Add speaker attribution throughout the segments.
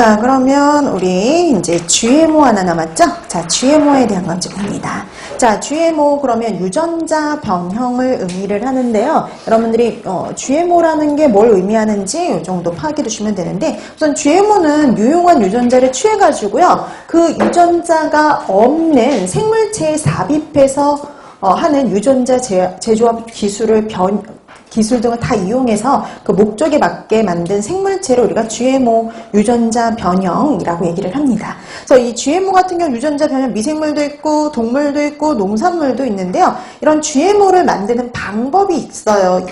Speaker 1: 자, 그러면 우리 이제 GMO 하나 남았죠? 자, GMO에 대한 건 좀 봅니다. 자, GMO 그러면 유전자 변형을 의미를 하는데요. 여러분들이 GMO라는 게 뭘 의미하는지 이 정도 파악해 두시면 되는데, 우선 GMO는 유용한 유전자를 취해가지고요. 그 유전자가 없는 생물체에 삽입해서 하는 유전자 재조합 기술 등을 다 이용해서 그 목적에 맞게 만든 생물체를 우리가 GMO, 유전자 변형이라고 얘기를 합니다. 그래서 이 GMO 같은 경우 유전자 변형 미생물도 있고 동물도 있고 농산물도 있는데요. 이런 GMO를 만드는 방법이 있어요.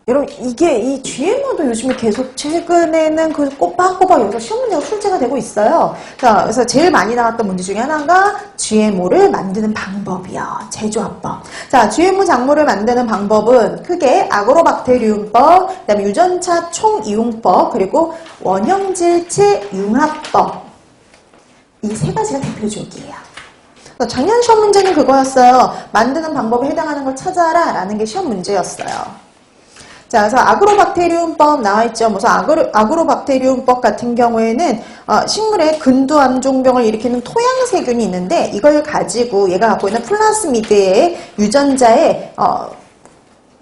Speaker 1: 여러분, 이게 이 GMO도 요즘에 계속 최근에는 그 꼬박꼬박 여기서 시험 문제가 출제가 되고 있어요. 자, 그래서 제일 많이 나왔던 문제 중에 하나가 GMO를 만드는 방법이요. 제조합법. 자, GMO 작물을 만드는 방법은 크게 아그로박테리움법, 그다음에 유전차 총이용법, 그리고 원형질체 융합법. 이 세 가지가 대표적이에요. 작년 시험 문제는 그거였어요. 만드는 방법에 해당하는 걸 찾아라 라는 게 시험 문제였어요. 자, 그래서 아그로박테리움법 나와있죠. 무슨 아그로박테리움법 같은 경우에는 식물의 근두암종병을 일으키는 토양세균이 있는데 이걸 가지고 얘가 갖고 있는 플라스미드의 유전자에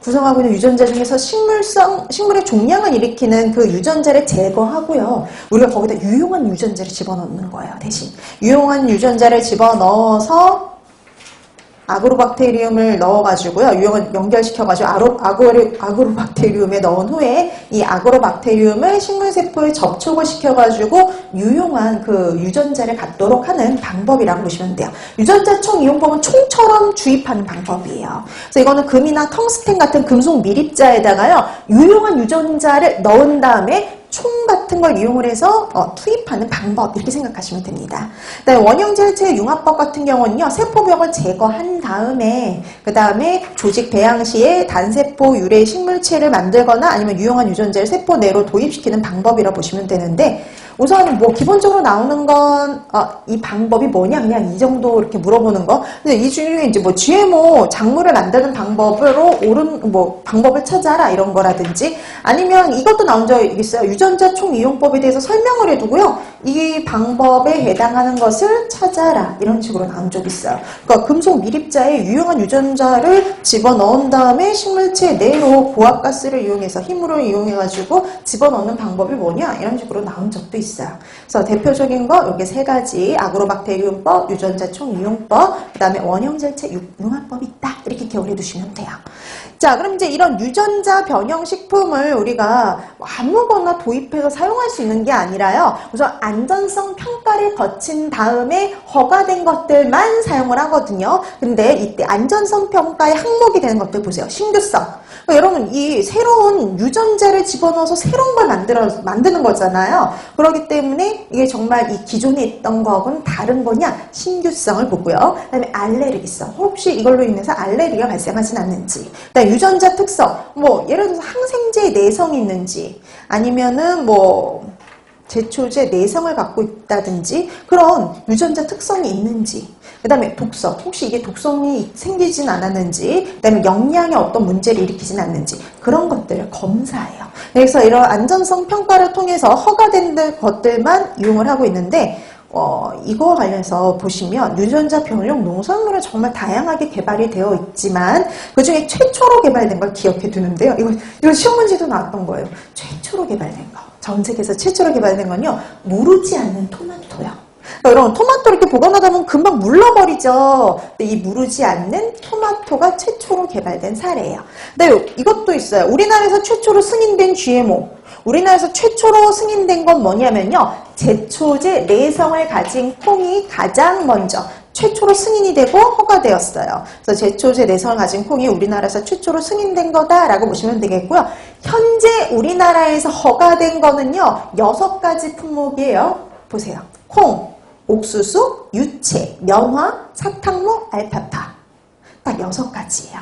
Speaker 1: 구성하고 있는 유전자 중에서 식물의 종양을 일으키는 그 유전자를 제거하고요. 우리가 거기다 유용한 유전자를 집어넣는 거예요. 대신 유용한 유전자를 집어넣어서 아그로박테리움을 넣어가지고요. 유형을 연결시켜가지고 아그로박테리움에 넣은 후에 이 아그로박테리움을 식물세포에 접촉을 시켜가지고 유용한 그 유전자를 갖도록 하는 방법이라고 보시면 돼요. 유전자 총이용법은 총처럼 주입하는 방법이에요. 그래서 이거는 금이나 텅스텐 같은 금속 밀입자에다가요. 유용한 유전자를 넣은 다음에 총 같은 걸 이용을 해서 투입하는 방법 이렇게 생각하시면 됩니다. 그다음에 원형질체 융합법 같은 경우는요. 세포벽을 제거한 다음에 그 다음에 조직 배양 시에 단세포 유래 식물체를 만들거나 아니면 유용한 유전자를 세포 내로 도입시키는 방법이라 보시면 되는데 우선 뭐 기본적으로 나오는 건 이 방법이 뭐냐 그냥 이 정도 이렇게 물어보는 거. 근데 이 중에 이제 뭐 GMO 작물을 만드는 방법으로 옳은 뭐 방법을 찾아라 이런 거라든지 아니면 이것도 나온 적이 있어요. 유전자 총이용법에 대해서 설명을 해두고요. 이 방법에 해당하는 것을 찾아라 이런 식으로 나온 적이 있어요. 그러니까 금속 밀입자에 유용한 유전자를 집어넣은 다음에 식물체 내로 고압가스를 이용해서 힘으로 이용해가지고 집어넣는 방법이 뭐냐 이런 식으로 나온 적도 있어요. 그래서 대표적인 거 여기 세 가지 아그로박테리움법, 유전자 총이용법, 그 다음에 원형질체 융합법이 있다 이렇게 기억을 해두시면 돼요. 자, 그럼 이제 이런 유전자 변형 식품을 우리가 아무거나 도입해서 사용할 수 있는 게 아니라요. 우선 안전성 평가를 거친 다음에 허가된 것들만 사용을 하거든요. 근데 이때 안전성 평가의 항목이 되는 것들 보세요. 신규성. 그러니까 여러분 이 새로운 유전자를 집어넣어서 새로운 걸 만드는 거잖아요. 그렇기 때문에 이게 정말 이 기존에 있던 거하고는 다른 거냐 신규성을 보고요. 그다음에 알레르기성. 혹시 이걸로 인해서 알레르기가 발생하진 않는지. 그다음에 유전자 특성. 뭐 예를 들어서 항생제의 내성이 있는지 아니면은 뭐 제초제 내성을 갖고 있다든지 그런 유전자 특성이 있는지 그 다음에 독성, 혹시 이게 독성이 생기진 않았는지 그 다음에 영양에 어떤 문제를 일으키진 않는지 그런 것들을 검사해요. 그래서 이런 안전성 평가를 통해서 허가된 것들만 이용을 하고 있는데 이거 관련해서 보시면 유전자 변형 농산물은 정말 다양하게 개발이 되어 있지만 그 중에 최초로 개발된 걸 기억해 두는데요. 이거 시험 문제도 나왔던 거예요. 최초로 개발된 거. 전 세계에서 최초로 개발된 건요. 무르지 않는 토마토요. 그러니까 여러분 토마토 이렇게 보관하다 보면 금방 물러버리죠. 근데 이 무르지 않는 토마토가 최초로 개발된 사례예요. 근데 이것도 있어요. 우리나라에서 최초로 승인된 GMO. 우리나라에서 최초로 승인된 건 뭐냐면요. 제초제 내성을 가진 콩이 가장 먼저 최초로 승인이 되고 허가되었어요. 그래서 제초제 내성을 가진 콩이 우리나라에서 최초로 승인된 거다라고 보시면 되겠고요. 현재 우리나라에서 허가된 거는요. 6가지 품목이에요. 보세요. 콩, 옥수수, 유채, 면화, 사탕무, 알파파. 딱 6가지예요.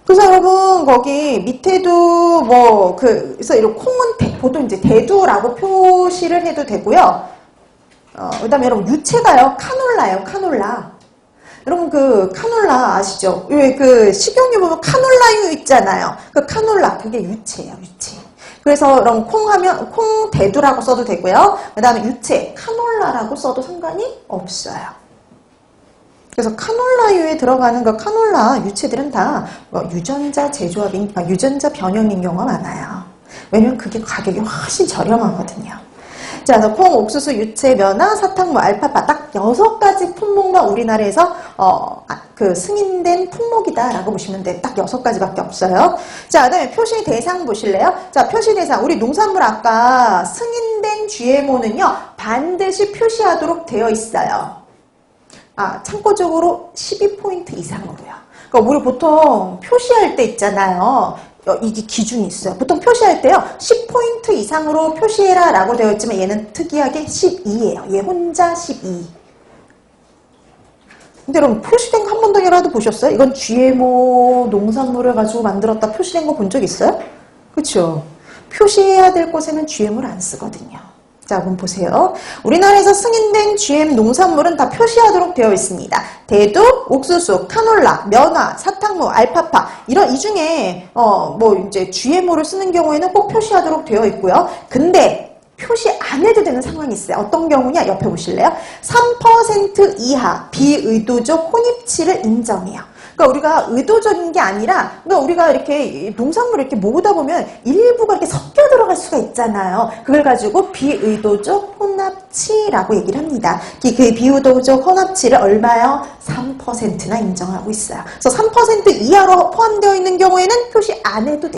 Speaker 1: 그래서 여러분 거기 밑에도 뭐 그래서 이런 콩은 보통 이제 대두라고 표시를 해도 되고요. 그다음에 여러분 유채가요 카놀라예요. 카놀라. 여러분 그 카놀라 아시죠? 왜 그 식용유 보면 카놀라유 있잖아요. 그 카놀라 그게 유채예요. 유채. 그래서 그럼 콩 하면 콩대두라고 써도 되고요. 그 다음에 유채, 카놀라라고 써도 상관이 없어요. 그래서 카놀라유에 들어가는 그 카놀라 유채들은 다 유전자 제조합인, 유전자 변형인 경우가 많아요. 왜냐면 그게 가격이 훨씬 저렴하거든요. 자, 그래서 콩, 옥수수, 유채, 면화, 사탕무, 알파파 딱 6가지 품목만 우리나라에서 그 승인된 품목이다라고 보시면 돼요. 딱 6가지밖에 없어요. 자, 그다음에 표시 대상 보실래요? 자, 표시 대상 우리 농산물 아까 승인된 GMO는요 반드시 표시하도록 되어 있어요. 참고적으로 12포인트 이상으로요. 그러니까 우리 보통 표시할 때 있잖아요. 이게 기준이 있어요. 보통 표시할 때요. 10포인트 이상으로 표시해라 라고 되어 있지만 얘는 특이하게 12예요. 얘 혼자 12. 근데 여러분 표시된 거 한 번도라도 보셨어요? 이건 GMO 농산물을 가지고 만들었다 표시된 거 본 적 있어요? 그렇죠? 표시해야 될 곳에는 GMO를 안 쓰거든요. 자, 그럼 보세요. 우리나라에서 승인된 GM 농산물은 다 표시하도록 되어 있습니다. 대두, 옥수수, 카놀라, 면화, 사탕무, 알파파 이 중에 이제 GMO를 쓰는 경우에는 꼭 표시하도록 되어 있고요. 근데 표시 안 해도 되는 상황이 있어요. 어떤 경우냐? 옆에 보실래요? 3% 이하 비의도적 혼입치를 인정해요. 그러니까 우리가 의도적인 게 아니라, 그러니까 우리가 이렇게 농산물을 이렇게 모으다 보면 일부가 이렇게 섞여 들어갈 수가 있잖아요. 그걸 가지고 비의도적 혼합치라고 얘기를 합니다. 그 비의도적 혼합치를 얼마요? 3%나 인정하고 있어요. 그래서 3% 이하로 포함되어 있는 경우에는 표시 안 해도 돼요.